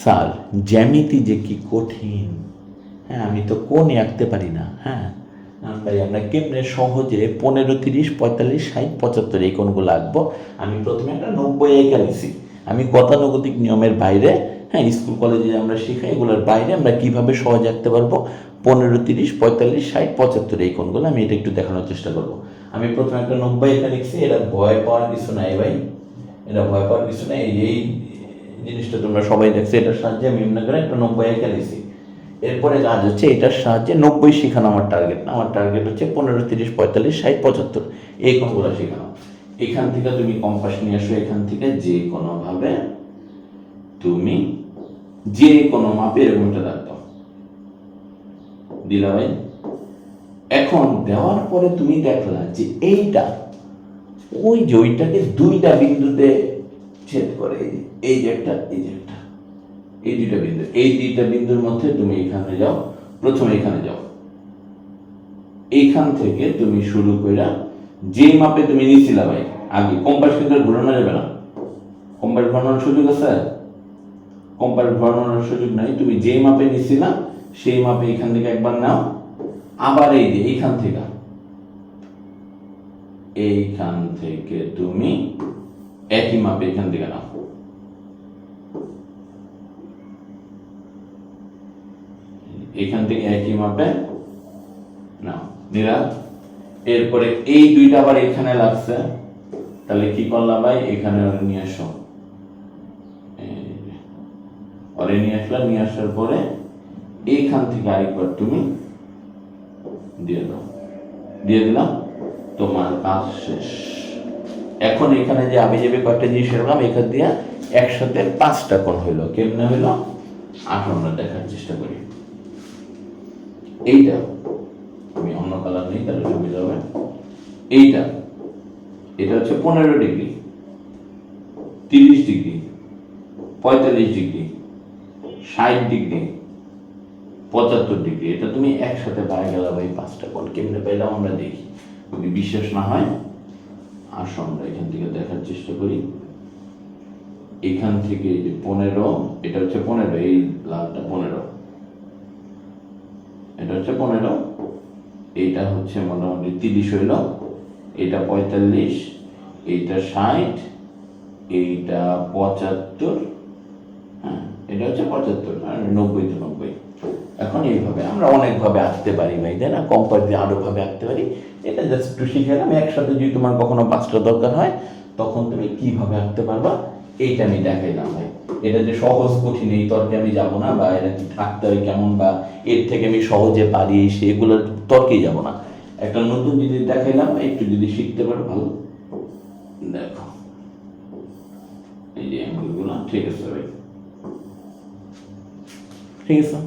Sir জ্যামিতি যে কি কঠিন, হ্যাঁ আমি তো কোণই আঁকতে পারি না। হ্যাঁ ভাই আমরা কেমনে সহজে 15, 30, 45, 60, 75 এই কোণগুলো আঁকবো? আমি প্রথমে একটা 90 এঁকে নিছি। আমি গতানুগতিক নিয়মের বাইরে, হ্যাঁ স্কুল কলেজে আমরা শিখাই এগুলোর বাইরে আমরা কিভাবে সহজে আঁকতে পারবো 15, 30, 45, 60, 75 এই কোণগুলো আমি এটা একটু দেখানোর চেষ্টা করবো। আমি প্রথমে একটা 90 এঁকে লিখছি। এটা ভয় পাওয়ার কিছু নাই ভাই, এটা ভয় পাওয়ার কিছু নাই। এই জিনিসটা তোমরা সবাই দেখছো, এটার সাহায্যে আমি এমনি করে একটা 90 এঁকে নিছি। এরপরে কাজ হচ্ছে এটার সাহায্যে 90 শেখানো আমার টার্গেট না, আমার টার্গেট হচ্ছে 15, 30, 45, 60, 75 এই কোণগুলো শেখানো। এখান থেকে তুমি কম্পাস নিয়ে আসো, এখান থেকে যে কোনোভাবে তুমি যে কোনো মাপে এরকমটা রাখো, দিলা ভাই। এখন দেওয়ার পরে তুমি দেখলা যে এইটা ওই যে ওইটাকে দুইটা বিন্দুতে ছেদ করে, এই যে একটা, এই যে একটা, এই দুইটা বিন্দু, এই দুইটা বিন্দুর মধ্যে তুমি এখানে যাও, প্রথমে এখানে যাও, এইখান থেকে তুমি শুরু কইরা যে মাপে তুমি নিছিলা ভাই আগে, কম্পাস কিন্তু ঘোরানো যাবে না, কম্পাস ঘোরানোর সুযোগ আছে? কম্পাস ঘোরানোর সুযোগ নাই। তুমি যে মাপে নিছিলা সেই মাপে এখান থেকে একবার নাও, আবার এই যে এইখান থেকে তুমি একই মাপে এখান থেকে নাও, এখান থেকে একই মাপে নাও, নিলা। এরপরে এই দুইটা আবার এখানে লাগছে, তাহলে কি করলাম ভাই, এখানে নিয়ে আসো, ওরে নিয়ে আসলাম, নিয়ে আসার পরে এইখান থেকে আরেকবার তুমি দিয়ে দাও, দিয়ে দিলাম, তোমার কাজ শেষ। এখন এখানে যে আমি যে কয়েকটা জিনিস রাখলাম, এখান দিয়ে একসাথে 5টা কোণ হইলো। কেমনে হইলো আসো আমরা দেখার চেষ্টা করি। এইটা আমি অন্য কালার নেই তাহলে সুবিধা হবে। এইটা এটা হচ্ছে 15 degree, 30 degree, 45 degree, 60 degree, 75 degree. এটা তুমি একসাথে পায়ে গেলা ভাই 5টা কোণ। কেমনে পাইলাম আমরা দেখি, যদি বিশ্বাস না হয় আসো আমরা এখান থেকে দেখার চেষ্টা করি। এখান থেকে যে 15, এটা হচ্ছে 15, এই লালটা 15, এটা হচ্ছে 15, এইটা হচ্ছে মোটামুটি 30 হইল, এটা 45, এইটা 60, এইটা 75, হ্যাঁ এটা হচ্ছে 75 আর 90 তো 90। এখন এইভাবে আমরা অনেকভাবে আঁকতে পারি ভাই, তাই না? কম্পাস দিয়ে আরো ভাবে আঁকতে পারি। এটা জাস্ট একটু শিখালাম। একসাথে যদি তোমার কখনো 5টা দরকার হয় তখন তুমি কিভাবে আঁকতে পারবা এইটা আমি দেখাইলাম ভাই। এটা যে সহজ কঠিন এই তর্কে আমি যাব না, বা এটা কি থাকতে হয় কেমন, বা এর থেকে আমি সহজে পারি সেগুলোর তর্কেই যাব না। একটা নতুন জিনিস দেখাইলাম, একটু যদি শিখতে পারো ভালো। দেখো এই যে অ্যাঙ্গেলগুলো ঠিক আছে ভাই, ঠিক আছে।